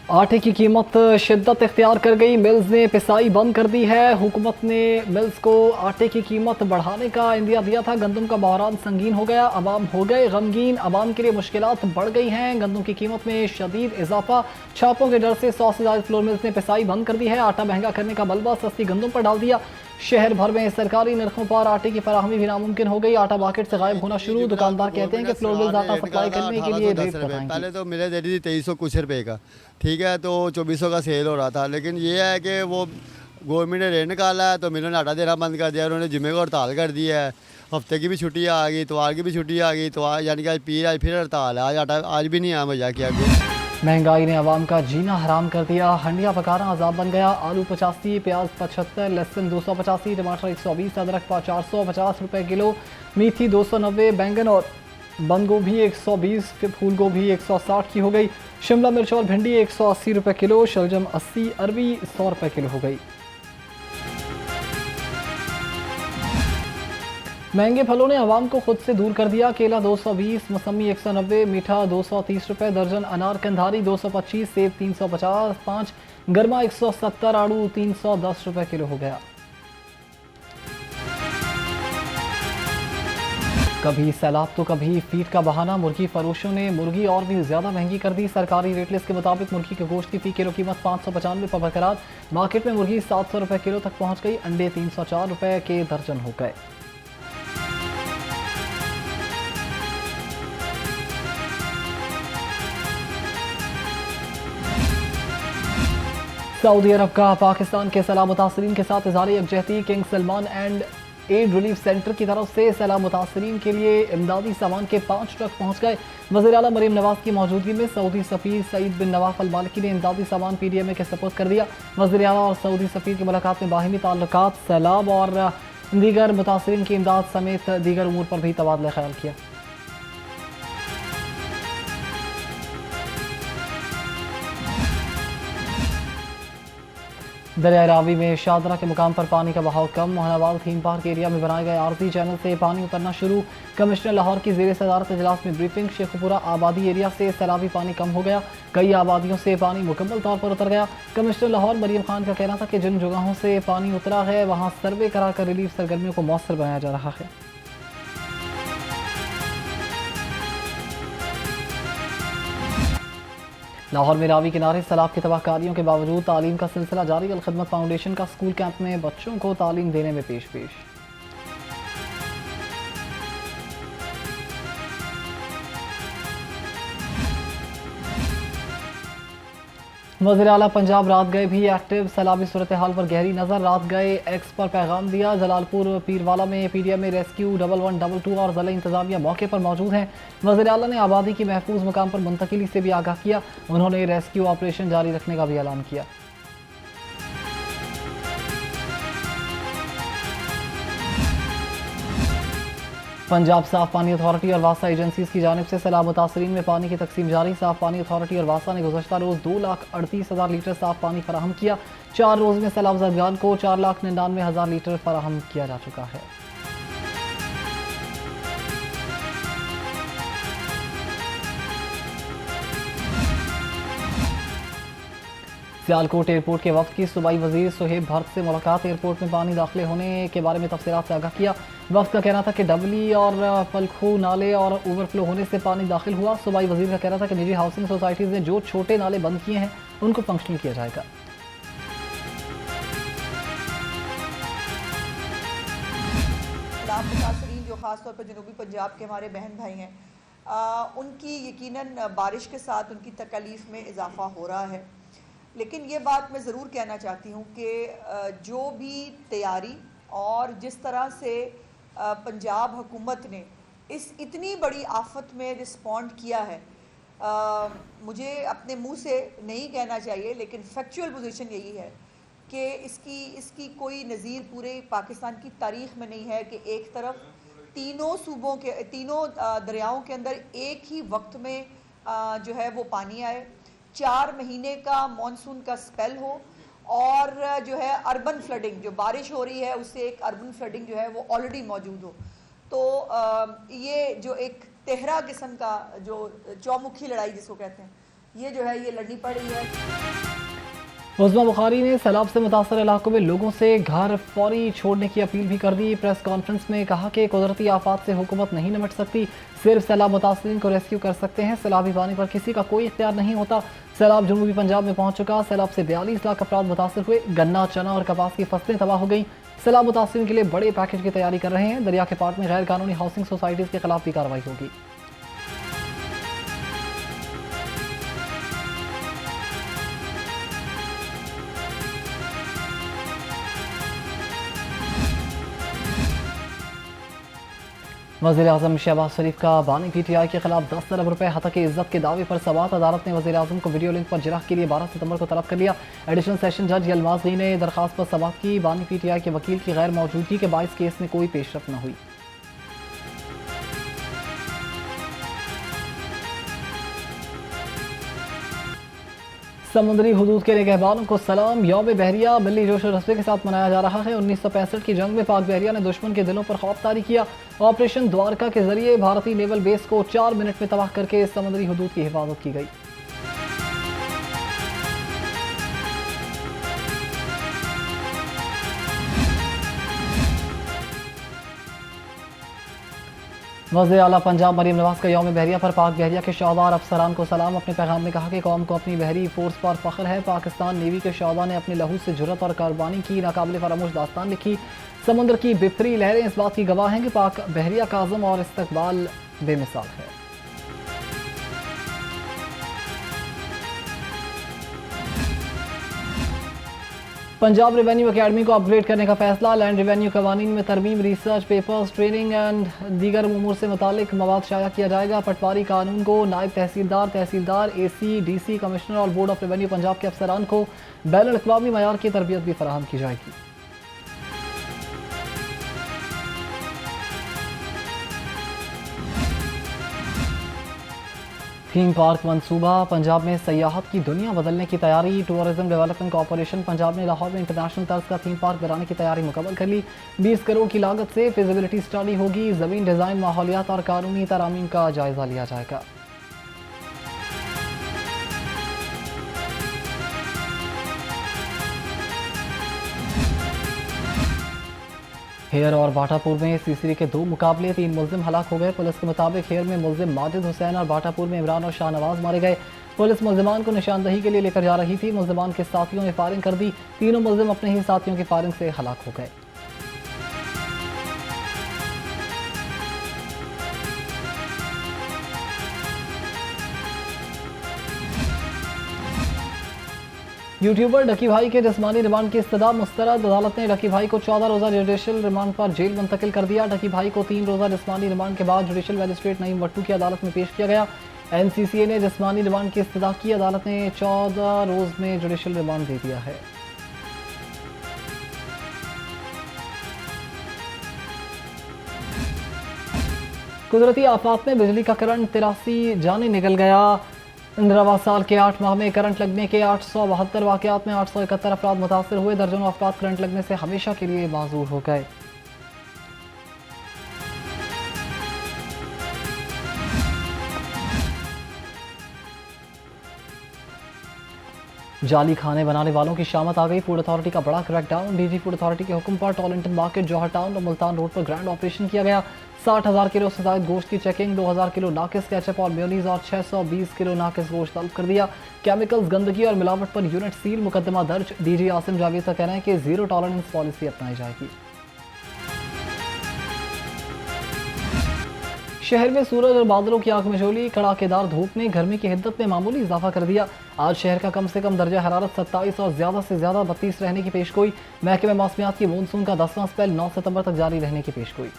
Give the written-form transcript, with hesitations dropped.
आटे की कीमत शिद्दत इख्तियार कर गई। मिल्स ने पिसाई बंद कर दी है। हुकूमत ने मिल्स को आटे की कीमत बढ़ाने का इंदिया दिया था। गंदम का बहरान संगीन हो गया, अवाम हो गए गमगीन। अवाम के लिए मुश्किलात बढ़ गई हैं। गंदम की कीमत में शदीद इजाफा। छापों के डर से 100 से ज़्यादा फ्लोर मिल्स ने पिसाई बंद कर दी है। आटा महंगा करने का बलबा सस्ती गंदम पर डाल दिया। शहर भर में सरकारी नरखों पर आटे की फराहमी भी नामुमकिन हो गई। आटा मार्केट से गायब होना शुरू। दुकानदार कहते हैं कि फ्लोर मिल्स आटा सप्लाई करने के लिए रेट बढ़ाएंगी। पहले तो मिले दे रही थी 2300 कुछ रुपए का, ठीक है, तो 2400 का सेल हो रहा था। लेकिन ये है कि वो गवर्नमेंट ने रेट निकाला है तो मिलों ने आटा देना बंद कर दिया। उन्होंने जुम्मे को हड़ताल कर दी है। हफ्ते की भी छुट्टी आ गई, इतवार की भी छुट्टी आ गई। तो यानी कि आज पीर आज फिर हड़ताल है। आज आटा आज भी नहीं आया मजा किया। महंगाई ने आवाम का जीना हराम कर दिया। हंडिया पकाना अजाब बन गया। आलू 85, प्याज 75, लहसुन 285, टमाटर 120, अदरक 450 रुपए किलो, मेथी 290, बैंगन और बंद गोभी 120, फूल गोभी 160 की हो गई। शिमला मिर्च और भिंडी 180 रुपए किलो, शलजम 80, अरबी 100 रुपए किलो हो गई। महंगे फलों ने आवाम को खुद से दूर कर दिया। केला 220, मौसमी 190, मीठा 230 रुपए दर्जन, अनार कंधारी 225, सेब 355, गर्मा 170, आड़ू 310 रुपए किलो हो गया। कभी सैलाब तो कभी फीट का बहाना। मुर्गी फरोशों ने मुर्गी और भी ज्यादा महंगी कर दी। सरकारी रेट लिस्ट के मुताबिक मुर्गी के गोश्त की फी किलो कीमत 595 पर बरकरार। मार्केट में मुर्गी 700 रुपए किलो तक पहुंच गई। अंडे 304 रुपए के दर्जन हो गए। सऊदी अरब का पाकिस्तान के सैलाब मुतासरीन के साथ इज़हार यकजहती। King Salman and aid relief centre की तरफ से सैलाब मुतासरीन के लिए इमदादी सामान के 5 ट्रक पहुंच गए। वज़ीर आला मरीम नवाज की मौजूदगी में सऊदी सफ़ीर सईद बिन नवाफ अल मालिकी ने इमदादी सामान PDMA के सपोर्ट कर दिया। वज़ीर आला और सऊदी सफ़ीर की मुलाकात में बाहिमी ताल्लुकात, सैलाब और दीगर मुतासरीन की इमदाद समेत दीगर उमूर पर भी तबादला ख्याल किया। दरिया रावी में शादरा के मुकाम पर पानी का बहाव कम। मोहनावाल थीम पार्क एरिया में बनाए गए आरजी चैनल से पानी उतरना शुरू। कमिश्नर लाहौर की ज़ेर सदारत इजलास में ब्रीफिंग। शेखपुरा आबादी एरिया से सैलाबी पानी कम हो गया। कई आबादियों से पानी मुकम्मल तौर पर उतर गया। कमिश्नर लाहौर मरीम खान का कहना था कि जिन जगहों से पानी उतरा है वहाँ सर्वे कराकर रिलीफ सरगर्मियों को मौसर बनाया जा रहा है। लाहौर में रावी किनारे सैलाब की तबाहकारियों के बावजूद तालीम का सिलसिला जारी। अल खिदमत फाउंडेशन का स्कूल कैंप में बच्चों को तालीम देने में पेश। वज़ीर आला पंजाब रात गए भी एक्टिव। सैलाबी सूरत हाल पर गहरी नज़र। रात गए एक्स पर पैगाम दिया। जलालपुर पीरवाला में PDMA रेस्क्यू 1122 और ज़िला इंतज़ामिया मौके पर मौजूद हैं। वज़ीर आला ने आबादी की महफूज मुकाम पर मुंतकिली से भी आगाह किया। उन्होंने रेस्क्यू ऑपरेशन जारी रखने का भी ऐलान किया। पंजाब साफ पानी अथॉरिटी और वासा एजेंसीज की जानिब से सैलाब मुतासरीन में पानी की तकसीम जारी। साफ पानी अथॉरिटी और वासा ने गुज़श्ता रोज़ 2,38,000 लीटर साफ पानी फराहम किया। 4 रोज़ में सैलाब ज़दगान को 4,99,000 लीटर फराहम किया जा चुका है। सियालकोट एयरपोर्ट के वक्त की सूबाई वजीर सुहेब भर्त से मुलाकात। एयरपोर्ट में पानी दाखिले होने के बारे में तफसीलात से आगाह किया। वक्त का कहना था कि डबली और पलखू नाले और ओवरफ्लो होने से पानी दाखिल हुआ। सूबाई वजीर का कहना था कि निजी हाउसिंग सोसाइटीज़ ने जो छोटे नाले बंद किए हैं उनको फंक्शनल किया जाएगा। मुतासरीन जो ख़ास तौर पर जनूबी पंजाब के हमारे बहन भाई हैं, उनकी यकीनन बारिश के साथ उनकी तकलीफ़ में इजाफ़ा हो रहा है। लेकिन ये बात मैं ज़रूर कहना चाहती हूँ कि जो भी तैयारी और जिस तरह से पंजाब हुकूमत ने इस इतनी बड़ी आफत में रिस्पॉन्ड किया है, मुझे अपने मुंह से नहीं कहना चाहिए लेकिन फैक्चुअल पोजीशन यही है कि इसकी कोई नज़ीर पूरे पाकिस्तान की तारीख़ में नहीं है कि एक तरफ तीनों सूबों के तीनों दरियाओं के अंदर एक ही वक्त में जो है वो पानी आए, 4 महीने का मॉनसून का स्पेल हो और जो है अर्बन फ्लडिंग, जो बारिश हो रही है उससे एक अर्बन फ्लडिंग जो है वो ऑलरेडी मौजूद हो। तो ये जो एक तेहरा किस्म का जो चौमुखी लड़ाई जिसको कहते हैं, ये जो है ये लड़नी पड़ रही है। उस्मा बुखारी ने सैलाब से मुतासर इलाकों में लोगों से घर फौरी छोड़ने की अपील भी कर दी। प्रेस कॉन्फ्रेंस में कहा कि कुदरती आफात से हुकूमत नहीं निपट सकती, सिर्फ सैलाब मुतासरीन को रेस्क्यू कर सकते हैं। सैलाबी पानी पर किसी का कोई इख्तियार नहीं होता। सैलाब जनूबी पंजाब में पहुंच चुका। सैलाब से 42 लाख अफराद मुतासर हुए। गन्ना, चना और कपास की फसलें तबाह हो गई। सैलाब मुतासरीन के लिए बड़े पैकेज की तैयारी कर रहे हैं। दरिया के पाट में गैर कानूनी हाउसिंग सोसाइटीज़ के खिलाफ भी कार्रवाई होगी। वज़ीर-ए-आज़म शहबाज शरीफ का बानी PTI के खिलाफ 10 अरब रुपए हतक इज्जत के दावे पर समाअत अदालत ने वज़ीर-ए-आज़म को वीडियो लिंक पर जिरह के लिए 12 सितंबर को तलब कर लिया। एडिशनल सेशन जज यलमाज़ी ने दरखास्त पर समाअत की। बानी PTI के वकील की गैर मौजूदगी के बाइस केस में कोई पेशरफ न हुई। समुद्री हुदूद के निगहबानों को सलाम। यौम बहरिया मिली जोश और जज्बे के साथ मनाया जा रहा है। 1965 की जंग में पाक बहरिया ने दुश्मन के दिलों पर खौफ तारी किया। ऑपरेशन द्वारका के जरिए भारतीय नेवल बेस को 4 मिनट में तबाह करके समुद्री हुदूद की हिफाजत की गई। वज़ीर आला पंजाब मरीम नवाज का यौम बहरिया पर पाक बहरिया के शौहदा और अफसरान को सलाम। अपने पैगाम में कहा कि कौम को अपनी बहरी फोर्स पर फख्र है। पाकिस्तान नेवी के शौहदा ने अपने लहू से जुर्रत और कुर्बानी की नाकाबिल फरामोश दास्तान लिखी। समुद्र की बिफरी लहरें इस बात की गवाह हैं कि पाक बहरिया का आज़म और इस्तकबाल बेमिसाल है। पंजाब रेवेन्यू अकेडमी को अपग्रेड करने का फैसला। लैंड रेवेन्यू कवानीन में तरमीम, रिसर्च पेपर्स, ट्रेनिंग एंड दीगर उमूर से मुतालिक मवाद शाया किया जाएगा। पटवारी कानून को नायब तहसीलदार, AC, DC, कमिश्नर और बोर्ड ऑफ रेवेन्यू पंजाब के अफसरान को बैनुल अक़वामी मयार की तरबियत भी फराहम की जाएगी। थीम पार्क मंसूबा। पंजाब में सयाहत की दुनिया बदलने की तैयारी। टूरिज्म डेवलपमेंट कॉरपोरेशन पंजाब ने लाहौर में इंटरनेशनल तर्ज का थीम पार्क बनाने की तैयारी मुकम्मल कर ली। 20 करोड़ की लागत से फिजिबिलिटी स्टडी होगी। ज़मीन डिज़ाइन, माहौलियात और कानूनी तरामीम का जायजा लिया जाएगा। हेयर और बाटापुर में सीसीडी के 2 मुकाबले, 3 मुल्जिम हलाक हो गए। पुलिस के मुताबिक हेयर में मुल्जिम माजिद हुसैन और बाटापुर में इमरान और शाहनवाज मारे गए। पुलिस मुल्जिमान को निशानदही के लिए लेकर जा रही थी। मुल्जिमान के साथियों ने फायरिंग कर दी। तीनों मुल्जिम अपने ही साथियों की फायरिंग से हलाक हो गए। यूट्यूबर डकी भाई के जिस्मानी रिमांड की इस्तदा मुस्तरद। अदालत ने डकी भाई को 14 रोज़ा जुडिशल रिमांड पर जेल मुंतकिल कर दिया। डकी भाई को 3 रोज़ा जिस्मानी रिमांड के बाद जुडिशल मजिस्ट्रेट नईम वट्टू की अदालत में पेश किया गया। NCCA ने जिस्मानी रिमांड की इस्तदा की। अदालत ने 14 रोज़ में जुडिशल रिमांड दे दिया है। कुदरती आफात में बिजली का करंट, 83 जाने निकल गया। 15वां साल के 8 माह में करंट लगने के 872 वाक़यात में 871 अफराद मुतासर हुए। दर्जनों अफराद करंट लगने से हमेशा के लिए माजूर हो गए। जाली खाने बनाने वालों की शामत आ गई। फूड अथॉरिटी का बड़ा क्रैकडाउन। DG फूड अथॉरिटी के हुक्म पर टॉलिंटन मार्केट, जौहर टाउन और मुल्तान रोड पर ग्रैंड ऑपरेशन किया गया। 60,000 किलो से ज़ायद गोश्त की चेकिंग, 2,000 किलो नाकिस केचप और मेयोनीज और 620 किलो नाकिस गोश्त तलब कर दिया। केमिकल्स, गंदगी और मिलावट पर यूनिट सील, मुकदमा दर्ज। DG आसिम जावेद का कहना है कि जीरो टॉलरेंस पॉलिसी अपनाई जाएगी। शहर में सूरज और बादलों की आंख मिचौली, कड़ाकेदार धूप ने गर्मी की हिद्दत में मामूली इजाफा कर दिया। आज शहर का कम से कम दर्जा हरारत 27 और ज़्यादा से ज़्यादा 32 रहने की पेशगोई। महकमे मौसमियात की मानसून का 10वां स्पेल 9 सितंबर तक जारी रहने की पेशगोई।